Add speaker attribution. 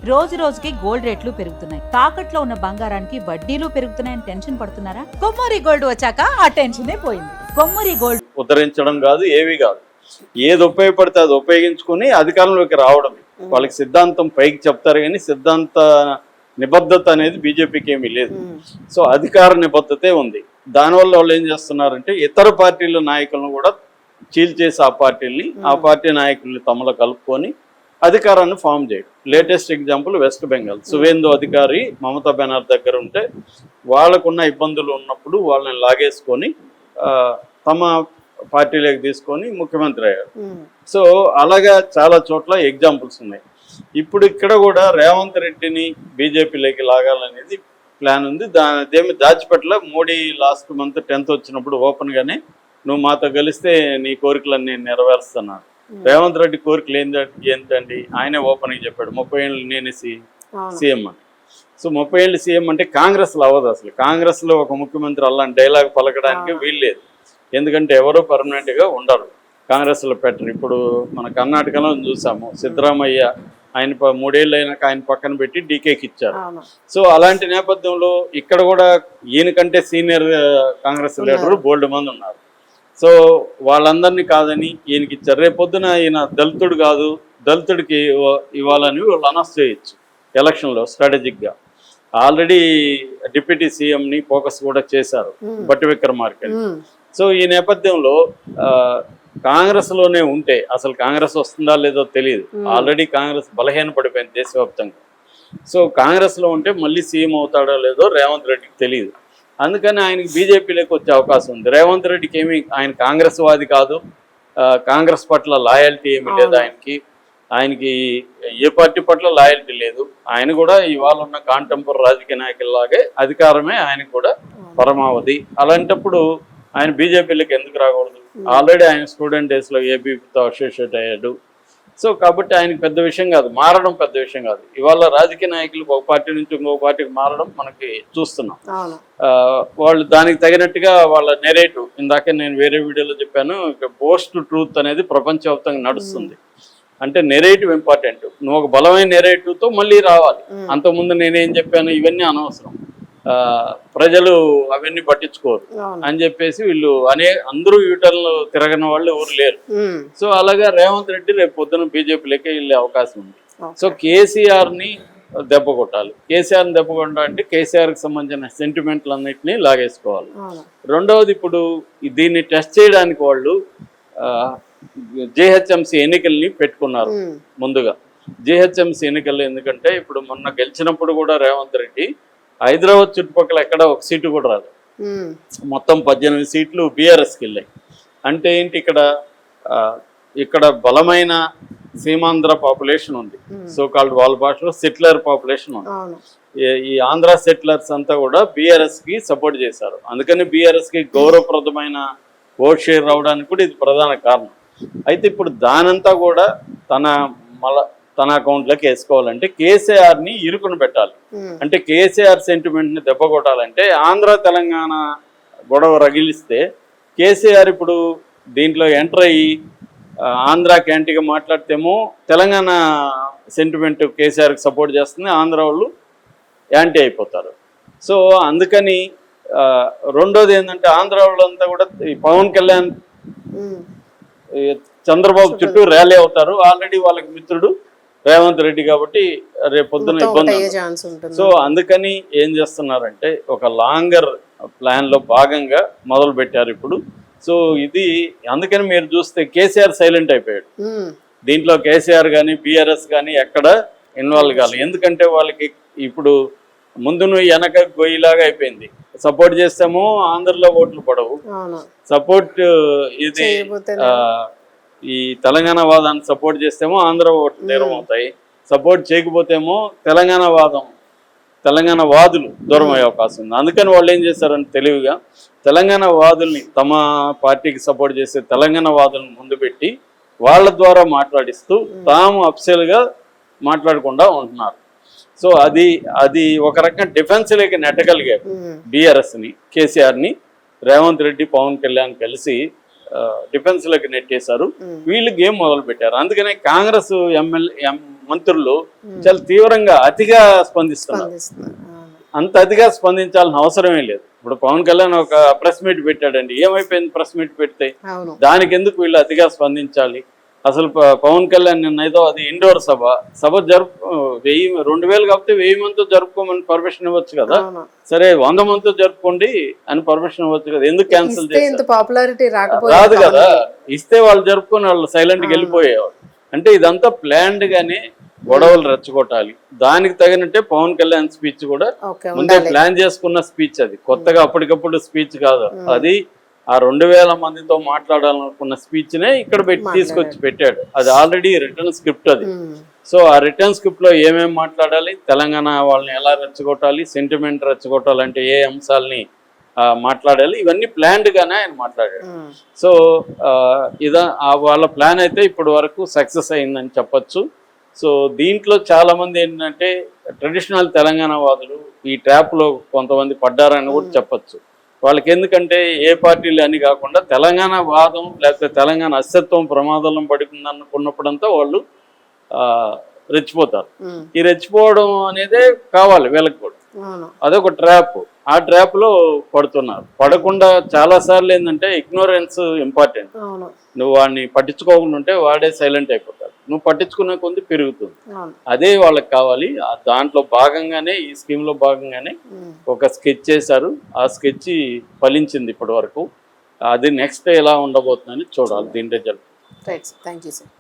Speaker 1: రోజు రోజుకి గోల్డ్ రేట్లు పెరుగుతున్నాయి. తాకట్లో ఉన్న బంగారానికి వడ్డీలు పెరుగుతున్నాయని టెన్షన్ పడుతున్నారా? కొమ్మూరి గోల్డ్ వచ్చాక ఆ టెన్షనే పోయింది. కొమ్మూరి గోల్డ్
Speaker 2: ఉద్ధరించడం కాదు, ఏవి కాదు, ఏది ఉపయోగపడితే అది ఉపయోగించుకుని అధికారంలోకి రావడమే వాళ్ళకి సిద్ధాంతం. పైకి చెప్తారు కానీ సిద్ధాంత నిబద్ధత అనేది బీజేపీకి ఏమీ లేదు. సో అధికార నిబద్ధతే ఉంది. దానివల్ల వాళ్ళు ఏం చేస్తున్నారంటే ఇతర పార్టీల నాయకులను కూడా చీల్చేసి ఆ పార్టీ నాయకుల్ని తమలో కలుపుకొని అధికారాన్ని ఫామ్ చేయడం. Latest example west Bengal. Suvendu అధికారి మమతా బెనర్జీ దగ్గర ఉంటే వాళ్ళకున్న ఇబ్బందులు ఉన్నప్పుడు వాళ్ళని లాగేసుకొని తమ పార్టీలోకి తీసుకొని ముఖ్యమంత్రి అయ్యారు. సో అలాగా చాలా చోట్ల ఎగ్జాంపుల్స్ ఉన్నాయి. ఇప్పుడు ఇక్కడ కూడా రేవంత్ రెడ్డిని బీజేపీలోకి లాగాలనేది ప్లాన్ ఉంది. అదేమి దాచిపెట్టల. మోడీ లాస్ట్ మంత్ 10th వచ్చినప్పుడు ఓపెన్ గానే నువ్వు మాతో కలిస్తే నీ కోరికలన్నీ నేను నెరవేరుస్తున్నాను. రేవంత్ రెడ్డి కోరికలు ఏంటండి ఆయనే ఓపెన్ గా చెప్పాడు 30 ఏళ్ళు నేనే సీఎం అని. సో 30 ఏళ్ళు సీఎం అంటే కాంగ్రెస్ లో అవ్వదు. అసలు కాంగ్రెస్ లో ఒక ముఖ్యమంత్రి అలాంటి డైలాగ్ పలకడానికి వీల్లేదు. ఎందుకంటే ఎవరో పర్మనెంట్ గా ఉండరు, కాంగ్రెస్ లో పెట్టరు. ఇప్పుడు మన కర్ణాటకలో చూసాము, సిద్ధరామయ్య ఆయన 3 ఏళ్ళు అయినాక ఆయన పక్కన పెట్టి డీకేకి ఇచ్చారు. సో అలాంటి నేపథ్యంలో ఇక్కడ కూడా ఈయనకంటే సీనియర్ కాంగ్రెస్ లీడరు బోల్డ్ మంది ఉన్నారు. సో వాళ్ళందరినీ కాదని ఈయనకి ఇచ్చారు. రేపొద్దున ఈయన దళితుడు కాదు, దళితుడికి ఇవ్వాలని వాళ్ళు అనౌన్స్ చేయొచ్చు ఎలక్షన్లో స్ట్రాటజిక్గా. ఆల్రెడీ డిప్యూటీ సీఎంని ఫోకస్ కూడా చేశారు బట్టి విక్రమార్క. సో ఈ నేపథ్యంలో కాంగ్రెస్లోనే ఉంటే అసలు కాంగ్రెస్ వస్తుందా లేదో తెలియదు. ఆల్రెడీ కాంగ్రెస్ బలహీన పడిపోయింది దేశవ్యాప్తంగా. సో కాంగ్రెస్లో ఉంటే మళ్ళీ సీఎం అవుతాడో లేదో రేవంత్ రెడ్డికి తెలియదు. అందుకని ఆయనకి బీజేపీలోకి వచ్చే అవకాశం ఉంది. రేవంత్ రెడ్డికి ఏమి ఆయన కాంగ్రెస్ వాది కాదు, కాంగ్రెస్ పట్ల లాయల్టీ ఏమీ లేదు ఆయనకి ఏ పార్టీ పట్ల లాయల్టీ లేదు. ఆయన కూడా ఇవాళ ఉన్న కాంటెంపరీ రాజకీయ నాయకుల్లాగే అధికారమే ఆయనకు కూడా పరమావధి. అలాంటప్పుడు ఆయన బీజేపీలోకి ఎందుకు రాకూడదు? ఆల్రెడీ ఆయన స్టూడెంట్ డేస్లో ఏబీపీతో అసోసియేట్ అయ్యాడు. సో కాబట్టి ఆయనకి పెద్ద విషయం కాదు, మారడం పెద్ద విషయం కాదు. ఇవాళ రాజకీయ నాయకులు ఒక పార్టీ నుంచి ఇంకొక పార్టీకి మారడం మనకి చూస్తున్నాం. వాళ్ళు దానికి తగినట్టుగా వాళ్ళ నెరేటివ్, ఇందాక నేను వేరే వీడియోలో చెప్పాను, పోస్ట్ ట్రూత్ అనేది ప్రపంచవ్యాప్తంగా నడుస్తుంది. అంటే నెరేటివ్ ఇంపార్టెంట్. నువ్వు ఒక బలమైన నెరేటివ్తో మళ్ళీ రావాలి. అంతకుముందు నేనేం చెప్పాను ఇవన్నీ అనవసరం, ప్రజలు అవన్నీ పట్టించుకోరు అని చెప్పేసి వీళ్ళు అందరూ యూటర్లు తిరగని వాళ్ళు ఎవరు లేరు. సో అలాగా రేవంత్ రెడ్డి రేపు పొద్దున బీజేపీలోకి వెళ్ళే అవకాశం ఉంది. సో కేసీఆర్ ని దెబ్బ కొట్టాలి. కేసీఆర్ని దెబ్బ కొట్టాలంటే కేసీఆర్కి సంబంధించిన సెంటిమెంట్లన్నింటినీ లాగేసుకోవాలి. రెండవది, ఇప్పుడు దీన్ని టెస్ట్ చేయడానికి వాళ్ళు జేహెచ్ఎంసీ ఎన్నికల్ని పెట్టుకున్నారు ముందుగా. జేహెచ్ఎంసీ ఎన్నికలు ఎందుకంటే ఇప్పుడు మొన్న గెలిచినప్పుడు కూడా రేవంత్ రెడ్డి హైదరాబాద్ చుట్టుపక్కల ఎక్కడ ఒక సీటు కూడా రాదు. మొత్తం 18 సీట్లు బీఆర్ఎస్కి వెళ్ళాయి. అంటే ఏంటి, ఇక్కడ బలమైన సీమాంధ్ర పాపులేషన్ ఉంది. సో కాల్డ్ వాళ్ళ భాషలో సెటిలర్ పాపులేషన్ ఉంది. ఈ ఆంధ్ర సెటిలర్స్ అంతా కూడా బీఆర్ఎస్ కి సపోర్ట్ చేశారు. అందుకని బీఆర్ఎస్ కి గౌరవప్రదమైన ఓట్ షేర్ రావడానికి కూడా ఇది ప్రధాన కారణం. అయితే ఇప్పుడు దానంతా కూడా తన అకౌంట్లోకి వేసుకోవాలంటే కేసీఆర్ ని ఇరుకుని పెట్టాలి. అంటే కేసీఆర్ సెంటిమెంట్ ని దెబ్బ కొట్టాలంటే ఆంధ్ర తెలంగాణ గొడవ రగిలిస్తే కేసీఆర్ ఇప్పుడు దీంట్లో ఎంటర్ అయ్యి ఆంధ్రాకి యాంటీగా మాట్లాడితేమో తెలంగాణ సెంటిమెంట్ కేసీఆర్కి సపోర్ట్ చేస్తుంది, ఆంధ్ర వాళ్ళు యాంటీ అయిపోతారు. సో అందుకని రెండోది ఏంటంటే ఆంధ్ర వాళ్ళంతా కూడా ఈ పవన్ కళ్యాణ్ చంద్రబాబు చుట్టూ ర్యాలీ అవుతారు. ఆల్రెడీ వాళ్ళకి మిత్రుడు రేవంత్ రెడ్డి కాబట్టి రేపు పొద్దున ఇబ్బంది. సో అందుకని ఏం చేస్తున్నారంటే ఒక లాంగర్ ప్లాన్ లో భాగంగా మొదలు పెట్టారు ఇప్పుడు. సో ఇది అందుకని మీరు చూస్తే కేసీఆర్ సైలెంట్ అయిపోయాడు దీంట్లో. కేసీఆర్ కానీ బీఆర్ఎస్ కానీ ఎక్కడ ఇన్వాల్వ్ కావాలి. ఎందుకంటే వాళ్ళకి ఇప్పుడు ముందు వెనక గొయ్యిలాగా అయిపోయింది. సపోర్ట్ చేస్తేమో ఆంధ్రలో ఓట్లు పడవు, సపోర్ట్ ఇది ఈ తెలంగాణ వాదాన్ని సపోర్ట్ చేస్తేమో ఆంధ్ర ఓట్లు దూరం అవుతాయి, సపోర్ట్ చేయకపోతేమో తెలంగాణ వాదులు దూరం అయ్యే అవకాశం ఉంది. అందుకని వాళ్ళు ఏం చేశారంటే తెలివిగా తెలంగాణ వాదుల్ని తమ పార్టీకి సపోర్ట్ చేసే తెలంగాణ వాదులను ముందు పెట్టి వాళ్ళ ద్వారా మాట్లాడిస్తూ తాము అప్సెల్గా మాట్లాడకుండా ఉంటున్నారు. సో అది ఒక రకంగా డిఫెన్స్లోకి నెట్టగలిగారు బీఆర్ఎస్ని, కేసీఆర్ని. రేవంత్ రెడ్డి పవన్ కళ్యాణ్ కలిసి డిఫెన్స్లోకి నెట్టేశారు. వీళ్ళు గేమ్ మొదలు పెట్టారు. అందుకనే కాంగ్రెస్ మంత్రులు చాలా తీవ్రంగా అతిగా స్పందిస్తున్నారు.
Speaker 3: స్పందిస్తున్నారు. అవును.
Speaker 2: అంత అతిగా స్పందించాల్సిన అవసరమే లేదు. ఇప్పుడు పవన్ కళ్యాణ్ ఒక ప్రెస్ మీట్ పెట్టాడండి, ఏమైపోయింది ప్రెస్ మీట్ పెడితే?
Speaker 3: అవును.
Speaker 2: దానికి ఎందుకు వీళ్ళు అతిగా స్పందించాలి? అసలు పవన్ కళ్యాణ్ నిన్న ఏదో అది ఇండోర్ సభ 2000 కాకపోతే 1000 మందితో జరుపుకోమని పర్మిషన్ ఇవ్వచ్చు కదా.
Speaker 3: అవును.
Speaker 2: సరే 100 మందితో జరుపుకోండి అని పర్మిషన్ ఇవ్వచ్చు కదా, ఎందుకు క్యాన్సిల్
Speaker 3: ఇస్తే ఇంత
Speaker 2: చేశారు?
Speaker 3: పాపులారిటీ
Speaker 2: రాదు
Speaker 3: రాకపోతే
Speaker 2: కదా. ఇస్తే వాళ్ళు జరుపుకొని వాళ్ళు సైలెంట్గా వెళ్ళిపోయేవారు. అంటే ఇదంతా ప్లాన్డ్ గానే గొడవలు రెచ్చగొట్టాలి. దానికి తగినట్టే పవన్ కళ్యాణ్ స్పీచ్ కూడా
Speaker 3: ఓకే
Speaker 2: ముందే
Speaker 3: ఉండాలి.
Speaker 2: ప్లాన్ చేసుకున్న స్పీచ్, అది కొత్తగా అప్పటికప్పుడు స్పీచ్ కాదు. అది ఆ 2000 మందితో మాట్లాడాలనుకున్న స్పీచ్ నే ఇక్కడ తీసుకొచ్చి పెట్టాడు. అది ఆల్రెడీ రిటర్న్ స్క్రిప్ట్ అది. సో ఆ రిటర్న్ స్క్రిప్ట్ లో ఏమేమి మాట్లాడాలి, తెలంగాణ వాళ్ళని ఎలా రెచ్చగొట్టాలి, సెంటిమెంట్ రెచ్చగొట్టాలంటే ఏ అంశాలని మాట్లాడాలి, ఇవన్నీ ప్లాన్డ్ గానే ఆయన మాట్లాడాడు. సో వాళ్ళ ప్లాన్ అయితే ఇప్పటి వరకు సక్సెస్ అయిందని చెప్పొచ్చు. సో దీంట్లో చాలా మంది ఏంటంటే ట్రెడిషనల్ తెలంగాణ వాదులు ఈ ట్రాప్ లో కొంతమంది పడ్డారని కూడా చెప్పొచ్చు. వాళ్ళకి ఎందుకంటే ఏ పార్టీలు అని కాకుండా తెలంగాణ వాదం లేకపోతే తెలంగాణ అస్తిత్వం ప్రమాదంలో పడుతుంది అనుకున్నప్పుడంతా వాళ్ళు రెచ్చిపోతారు. ఈ రెచ్చిపోవడం అనేదే కావాలి వీళ్ళకి కూడా. అదొక ట్రాప్. ఆ ట్రాప్ లో పడుతున్నారు. పడకుండా చాలా సార్లు ఏంటంటే ఇగ్నోరెన్స్ ఇంపార్టెంట్. నువ్వు వాడిని పట్టించుకోకుండా ఉంటే వాడే సైలెంట్ అయిపోతాడు. నువ్వు పట్టించుకునే కొద్ది పెరుగుతుంది. అదే వాళ్ళకి కావాలి. దాంట్లో భాగంగానే ఈ స్కీమ్ లో భాగంగానే ఒక స్కెచ్ చేశారు. ఆ స్కెచ్ ఫలించింది ఇప్పటి వరకు. అది నెక్స్ట్ ఎలా ఉండబోతుందని చూడాలి దీని result.
Speaker 3: Right, thank you sir.